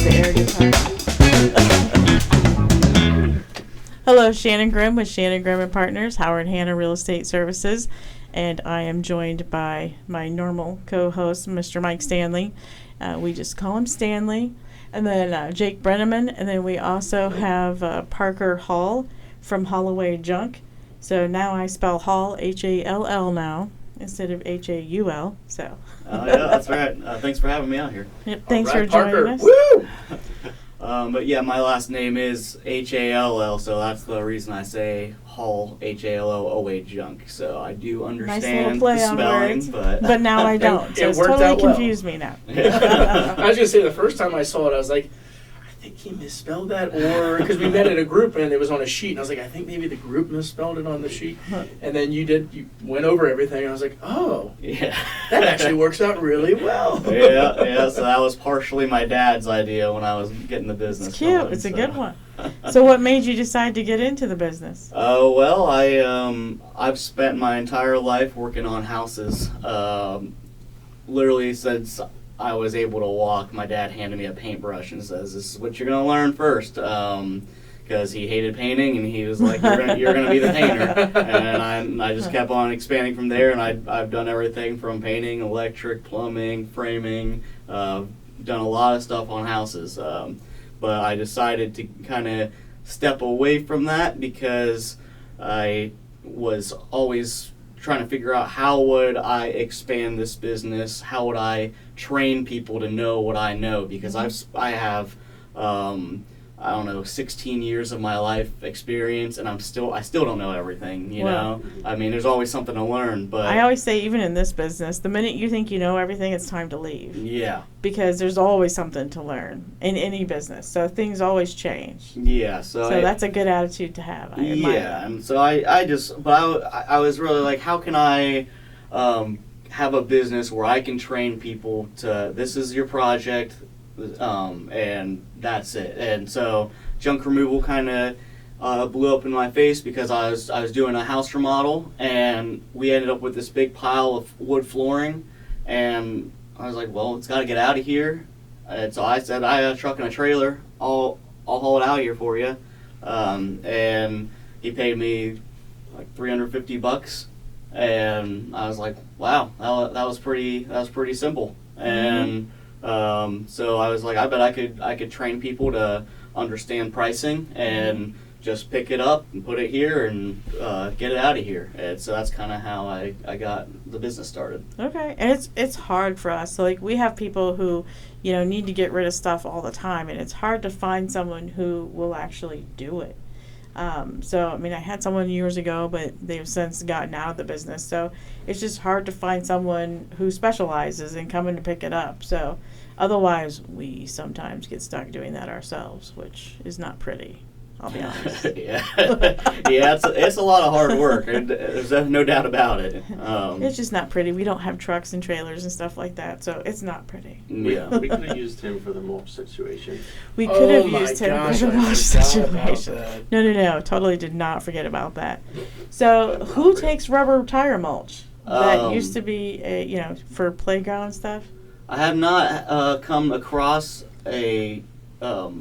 the arrogant part. Hello, Shannon Grimm with Shannon Grimm and Partners, Howard Hanna Real Estate Services, and I am joined by my normal co-host, Mr. Mike Stanley. We just call him Stanley. And then Jake Brenneman, and then we also have Parker Hall from Holloway Junk. So now I spell Hall, H-A-L-L now, instead of H-A-U-L, so. Oh, yeah, that's right. Thanks for having me out here. Yep, thanks right, for joining Parker. us. Woo! But yeah, my last name is H-A-L-L, so that's the reason I say Hall, H-A-L-L-O-A Junk. So I do Nice little understand play the on spelling, words, but but now I don't. It So it's worked totally out well. confused me now. I was going to say, the first time I saw it, I was like, I think he misspelled that, or because we met in a group and it was on a sheet, and I was like, I think maybe the group misspelled it on the sheet. And then you went over everything, and I was like, oh, yeah, that actually works out really well. yeah. So that was partially my dad's idea when I was getting the business. It's cute. going, It's a so. good one. So what made you decide to get into the business? Oh, well, I've spent my entire life working on houses. Literally since I was able to walk, my dad handed me a paintbrush and says, "This is what you're going to learn first." Because he hated painting, and he was like, "You're gonna be the painter." And I just kept on expanding from there, and I've done everything from painting, electric, plumbing, framing, done a lot of stuff on houses. But I decided to kind of step away from that because I was always trying to figure out how would I expand this business, how would I train people to know what I know, because I have I don't know, 16 years of my life experience, and I still don't know everything, you know? I mean, there's always something to learn, but I always say, even in this business, the minute you think you know everything, it's time to leave. yeah. Because there's always something to learn in any business. So things always change. Yeah, so that's a good attitude to have. I admire yeah, and so I was really like, how can I have a business where I can train people to, this is your project, and that's it. And so junk removal kind of blew up in my face because I was doing a house remodel, and we ended up with this big pile of wood flooring, and I was like, well, it's got to get out of here. And so I said, I got a truck and a trailer. I'll haul it out here for you. And he paid me like $350, and I was like, wow, that was pretty simple. And so I was like, I bet I could train people to understand pricing and just pick it up and put it here and get it out of here. And so that's kind of how I got the business started. Okay, and it's hard for us. So like, we have people who, need to get rid of stuff all the time, and it's hard to find someone who will actually do it. So, I mean, I had someone years ago, but they've since gotten out of the business. So it's just hard to find someone who specializes in coming to pick it up. So otherwise, we sometimes get stuck doing that ourselves, which is not pretty, I'll be honest. yeah, it's a lot of hard work, and there's no doubt about it. It's just not pretty. We don't have trucks and trailers and stuff like that, so it's not pretty. Yeah. We could have used him for the mulch situation. We could have my used him gosh, for the I mulch forgot about situation. that. No, totally did not forget about that. So who takes rubber tire mulch? That used to be, for playground stuff? I have not come across a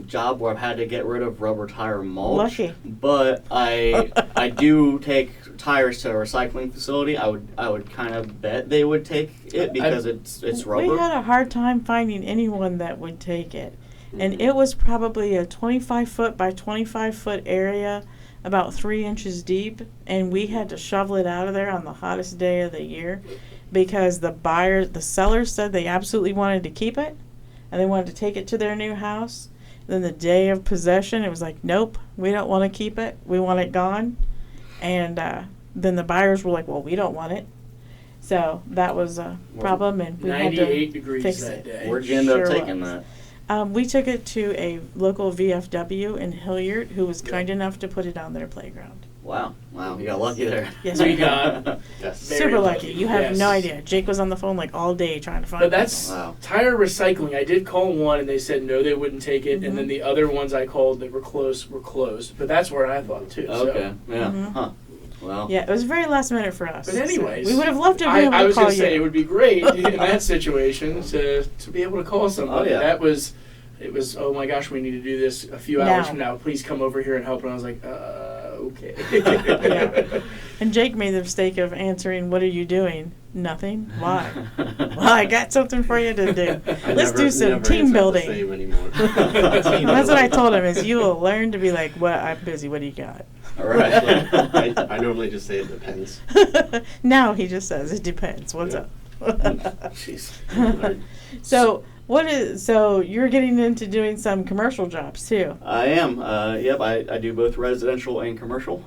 job where I've had to get rid of rubber tire mulch. Lucky. But I do take tires to a recycling facility. I would kind of bet they would take it because it's rubber. We had a hard time finding anyone that would take it. And it was probably a 25-foot by 25-foot area, about 3 inches deep, and we had to shovel it out of there on the hottest day of the year because the sellers said they absolutely wanted to keep it, and they wanted to take it to their new house. Then the day of possession, it was like, nope, we don't want to keep it. We want it gone. And then the buyers were like, well, we don't want it. So that was a problem, and we had to 98 degrees fix that it. day. Where'd you end up Sure taking was. that? We took it to a local VFW in Hilliard, who was kind enough to put it on their playground. Wow, you got lucky there. Yes, We we got got Yes. super lucky. You have Yes. no idea. Jake was on the phone like all day trying to find. But that's Wow. tire recycling. I did call one, and they said no, they wouldn't take it. Mhm. And then the other ones I called that were closed. But that's where I thought too. Okay, yeah, Mhm. huh. Well, Yeah, it was very last minute for us. But so anyways, we would have loved to So be able I to was call going to say it you. would be great in that situation to be able to call somebody. Oh, yeah. That was it was, oh my gosh, we need to do this a few hours from now. Please come over here and help. And I was like, okay. Yeah. And Jake made the mistake of answering, "What are you doing?" Nothing. Why? Well, I got something for you to do. Let's do some team building. That's what I told him, is you will learn to be like, "What? I'm busy. What do you got?" All right. I normally just say it depends. Now he just says it depends. What's up? Jeez. So you're getting into doing some commercial jobs too. I am. Yep. I do both residential and commercial.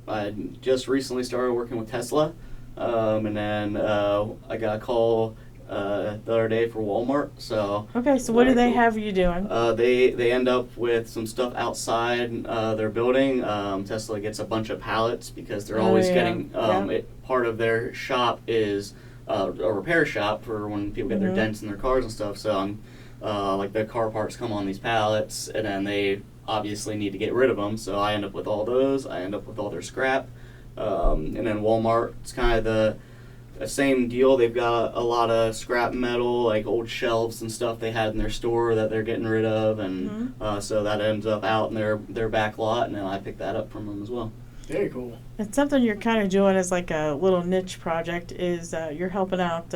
I just recently started working with Tesla, and then I got a call the other day for Walmart. So okay. So what do they have you doing? They end up with some stuff outside their building. Tesla gets a bunch of pallets because they're always getting part of their shop is a repair shop for when people get their dents in their cars and stuff. So like the car parts come on these pallets, and then they obviously need to get rid of them. So I end up with all those. I end up with all their scrap. And then Walmart, it's kind of the same deal. They've got a lot of scrap metal, like old shelves and stuff they had in their store that they're getting rid of, and so that ends up out in their back lot, and then I pick that up from them as well. Very cool. It's something you're kind of doing as like a little niche project, is you're helping out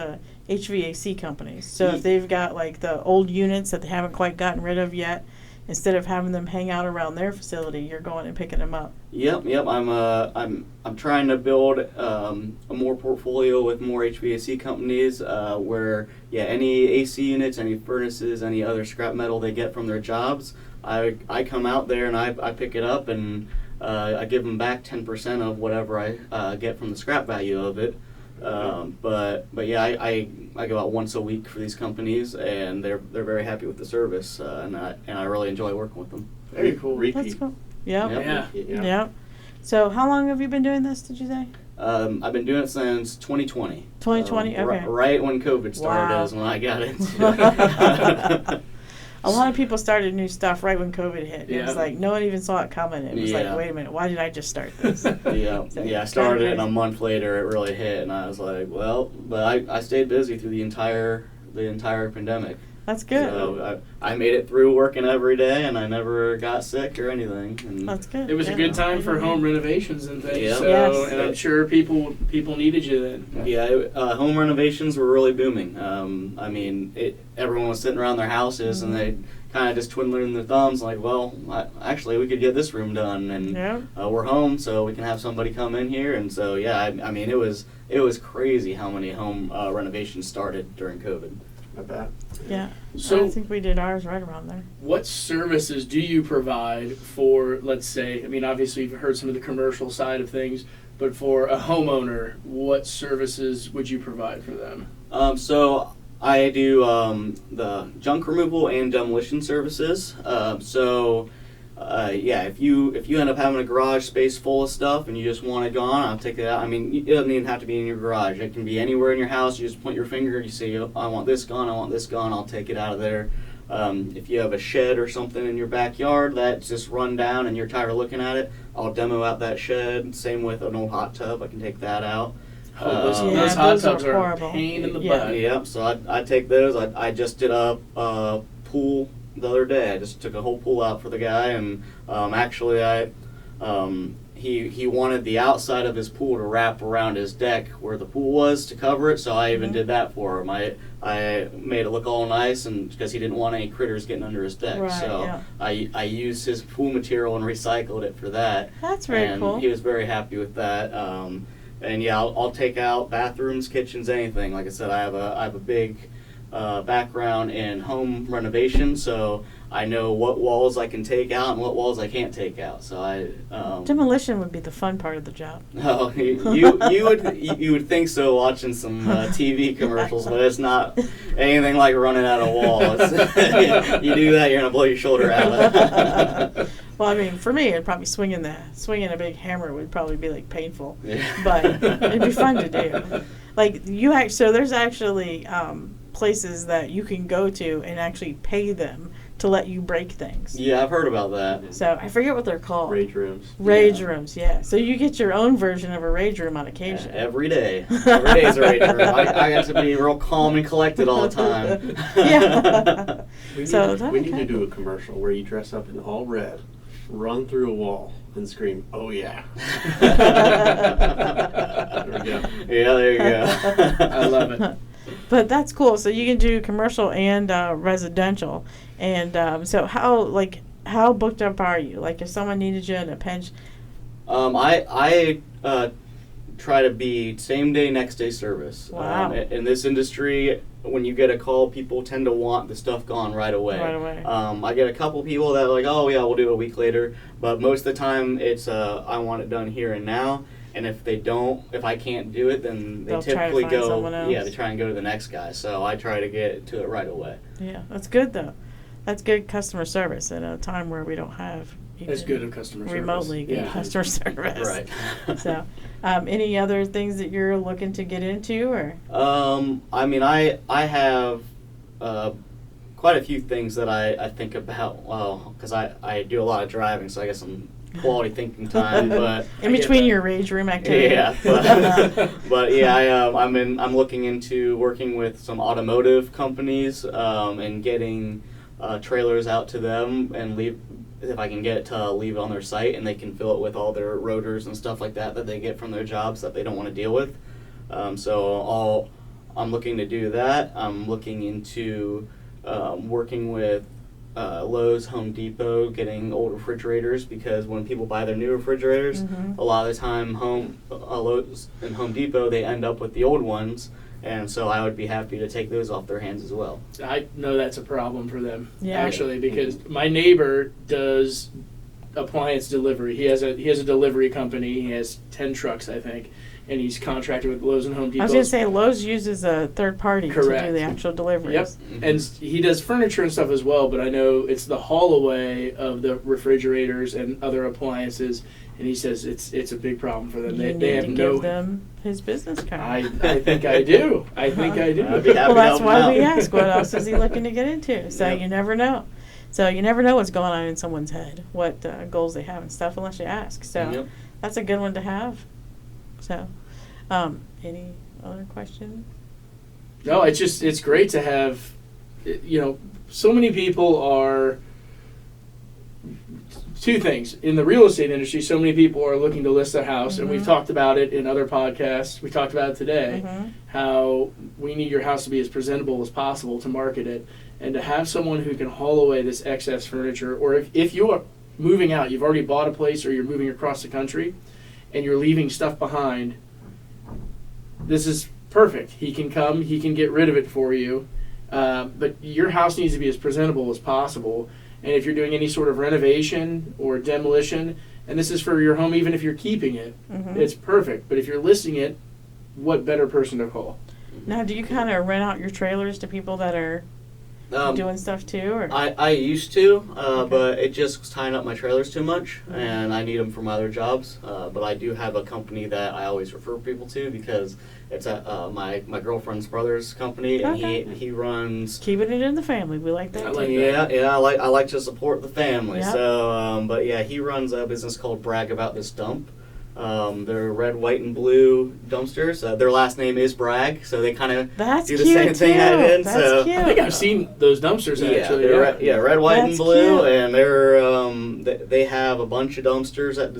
HVAC companies. So if they've got like the old units that they haven't quite gotten rid of yet, instead of having them hang out around their facility, you're going and picking them up. Yep. I'm trying to build a more portfolio with more HVAC companies where any AC units, any furnaces, any other scrap metal they get from their jobs, I come out there and I pick it up, and I give them back 10% of whatever I get from the scrap value of it. But yeah, I go out once a week for these companies, and they're very happy with the service, and I really enjoy working with them. Very cool. Repeat. That's cool. Yep. Yeah. So how long have you been doing this, did you say? I've been doing it since 2020. 2020, okay. Right when COVID started Wow. is when I got it. A lot of people started new stuff right when COVID hit. It was Yeah. like no one even saw it coming. It was Yeah. like, wait a minute, why did I just start this? Yeah, So, I started it, and a crazy. month later it really hit, and I was like, well, but I stayed busy through the entire pandemic. That's good. So I made it through working every day, and I never got sick or anything. And That's good. It was a good time for home renovations and things. Yeah. So, Yes. and I'm sure people needed you then. Yeah, home renovations were really booming. I mean, everyone was sitting around their houses, and they kind of just twiddling their thumbs, like, well, actually, we could get this room done, and we're home, so we can have somebody come in here. And so, I mean, it was crazy how many home renovations started during COVID. I bet. Yeah. So I think we did ours right around there. what services do you provide for, let's say, I mean, obviously you've heard some of the commercial side of things, but for a homeowner, what services would you provide for them? So I do the junk removal and demolition services. If you end up having a garage space full of stuff and you just want it gone, I'll take it out. I mean, it doesn't even have to be in your garage. It can be anywhere in your house. You just point your finger, you say, I want this gone, I want this gone, I'll take it out of there. If you have a shed or something in your backyard that's just run down and you're tired of looking at it, I'll demo out that shed. Same with an old hot tub, I can take that out. Those Yeah, hot those are tubs are a horrible. pain in the Yeah. butt. Yep, so I take those. I just did a pool the other day. I just took a whole pool out for the guy, and he wanted the outside of his pool to wrap around his deck where the pool was to cover it, so I even did that for him. I made it look all nice, and because he didn't want any critters getting under his deck. Right, So yeah. I used his pool material and recycled it for that. That's very and cool. he was very happy with that. And yeah, I'll take out bathrooms, kitchens, anything. Like I said, I have a big background in home renovation, so I know what walls I can take out and what walls I can't take out. So Demolition would be the fun part of the job. oh, you would think so watching some TV commercials, but it's not anything like running out a wall. You do that, you're gonna blow your shoulder out. Well, I mean, for me, it'd probably swinging a big hammer would probably be like painful, Yeah. but it'd be fun to do. Like so there's actually places that you can go to and actually pay them to let you break things. Yeah, I've heard about that. So I forget what they're called. Rage rooms. Rage rooms, yeah. So you get your own version of a rage room on occasion. Every day. Every day is a rage room. I got to be real calm and collected all the time. Yeah. We need, So to, we need okay. to do a commercial where you dress up in all red, run through a wall, and scream, "Oh yeah!" There we go. Yeah, there you go. I love it. But that's cool. So you can do commercial and residential. And so how booked up are you? Like if someone needed you in a pinch. I try to be same day, next day service. Wow. In this industry, when you get a call, people tend to want the stuff gone right away. Right away. I get a couple people that are like, oh yeah, we'll do it a week later. But most of the time, it's I want it done here and now. And if I can't do it, then they They'll try to typically find go. someone else. Yeah, they try and go to the next guy. So I try to get to it right away. Yeah, that's good though. That's good customer service at a time where we don't have That's good of customer service. remotely good Yeah. customer service. Right. So, any other things that you're looking to get into, or? I mean, I have quite a few things that I think about. Well, because I do a lot of driving, so I guess I'm quality thinking time. But In I get between that. your rage room activity. yeah, but yeah, I'm looking into working with some automotive companies and getting trailers out to them and leave. If I can get to leave it on their site and they can fill it with all their rotors and stuff like that they get from their jobs that they don't want to deal with. So I'm looking to do that. I'm looking into working with Lowe's, Home Depot, getting old refrigerators, because when people buy their new refrigerators, a lot of the time Lowe's and Home Depot, they end up with the old ones. And so I would be happy to take those off their hands as well. I know that's a problem for them, Yeah. actually, because my neighbor does appliance delivery. He has a delivery company. He has 10 trucks, I think, and he's contracted with Lowe's and Home Depot. I was going to say Lowe's uses a third party to Correct. do the actual deliveries. Yep, and he does furniture and stuff as well, but I know it's the haul away of the refrigerators and other appliances, and he says it's a big problem for them. You They need have to no. give them his business card. I think I do. I think I do. I'd be happy Well, to that's help him why out. we ask, what else is he looking to get into? So Yep. you never know. So you never know what's going on in someone's head, what goals they have and stuff, unless you ask. So Yep. that's a good one to have. So, any other questions? No, it's great to have, so many people are, two things. In the real estate industry, so many people are looking to list their house, and we've talked about it in other podcasts. We talked about it today, how we need your house to be as presentable as possible to market it, and to have someone who can haul away this excess furniture, or if you're moving out, you've already bought a place or you're moving across the country, and you're leaving stuff behind, this is perfect. He can come, he can get rid of it for you, but your house needs to be as presentable as possible. And if you're doing any sort of renovation or demolition, and this is for your home, even if you're keeping it, it's perfect. But if you're listing it, what better person to call? Now, do you kind of rent out your trailers to people that are doing stuff too? Or? I used to, but it just was tying up my trailers too much, and I need them for my other jobs. But I do have a company that I always refer people to, because it's my girlfriend's brother's company, and Okay. he runs. Keeping it in the family. We like that I too. like Yeah, I like to support the family. Yep. So, but yeah, he runs a business called Brag About This Dump. They're red, white, and blue dumpsters. Their last name is Bragg, so they kind of That's do the cute same thing too. I did. That's So cute. I think I've seen those dumpsters actually. they're red, white, That's and blue, cute. and they're they have a bunch of dumpsters at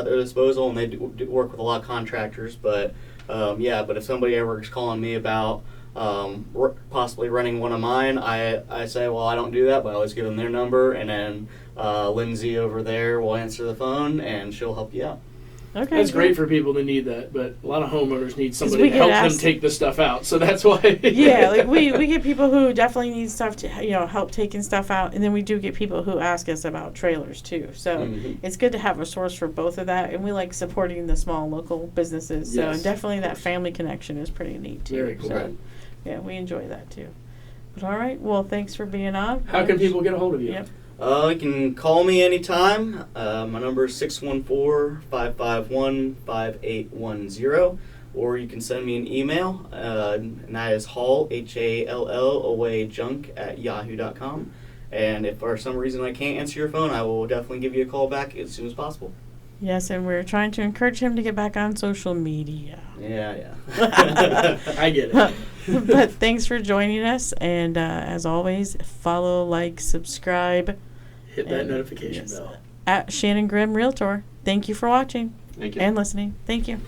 their disposal, and they do work with a lot of contractors. But but if somebody ever is calling me about possibly renting one of mine, I say, well, I don't do that, but I always give them their number, and then Lindsay over there will answer the phone, and she'll help you out. Okay, That's good. great for people to need that, but a lot of homeowners need we somebody to get help them asked- take the stuff out. So that's why. Yeah, like we get people who definitely need stuff to help taking stuff out, and then we do get people who ask us about trailers too. So it's good to have a source for both of that, and we like supporting the small local businesses. So Yes, definitely of that course. family connection is pretty neat too. Very cool. So, Right. yeah, we enjoy that too. But all right, well, thanks for being on. How can people get a hold of you? Yep. You can call me anytime. My number is 614-551-5810. or you can send me an email, and that is hall, Hall, away junk at yahoo.com. And if for some reason I can't answer your phone, I will definitely give you a call back as soon as possible. Yes, and we're trying to encourage him to get back on social media. Yeah. I get it. But thanks for joining us, and as always, follow, like, subscribe. Hit that and, notification yes, bell. at Shannon Grimm Realtor. Thank you for watching Thank you. and listening. Thank you.